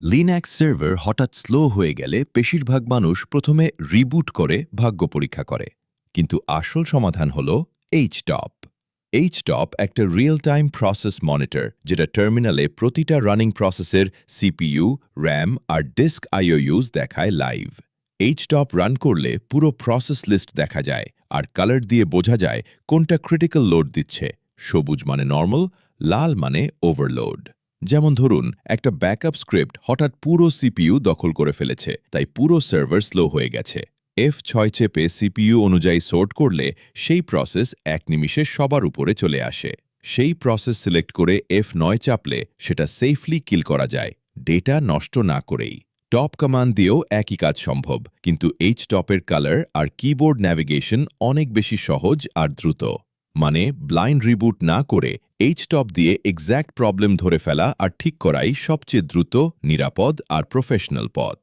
Linux server হঠাৎ slow হয়ে গেলে বেশিরভাগ মানুষ প্রথমে রিবুট করে ভাগ্য পরীক্ষা করে, কিন্তু আসল সমাধান হল এইচটপ। এইচটপ একটা রিয়েল টাইম প্রসেস মনিটর, যেটা টার্মিনালে প্রতিটা রানিং প্রসেসের সিপিইউ, র্যাম আর ডিস্ক আইওইউজ দেখায় লাইভ। এইচটপ রান করলে পুরো প্রসেস লিস্ট দেখা যায়, আর কালার দিয়ে বোঝা যায় কোনটা ক্রিটিক্যাল লোড দিচ্ছে। সবুজ মানে নর্মাল, লাল মানে ওভারলোড। যেমন ধরুন, একটা ব্যাকআপ স্ক্রিপ্ট হঠাৎ পুরো সিপিইউ দখল করে ফেলেছে, তাই পুরো সার্ভার স্লো হয়ে গেছে। F6 চেপে সিপিইউ অনুযায়ী সোর্ট করলে সেই প্রসেস এক নিমিষে সবার উপরে চলে আসে। সেই প্রসেস সিলেক্ট করে F9 চাপলে সেটা সেফলি কিল করা যায়, ডেটা নষ্ট না করেই। টপ কমান্ড দিয়েও একই কাজ সম্ভব, কিন্তু এইচটপের কালার আর কিবোর্ড ন্যাভিগেশন অনেক বেশি সহজ আর দ্রুত। মানে ব্লাইন্ড রিবুট না করে এইচটপ দিয়ে এক্স্যাক্ট প্রবলেম ধরে ফেলা আর ঠিক করাই সবচেয়ে দ্রুত, নিরাপদ আর প্রফেশনাল পথ।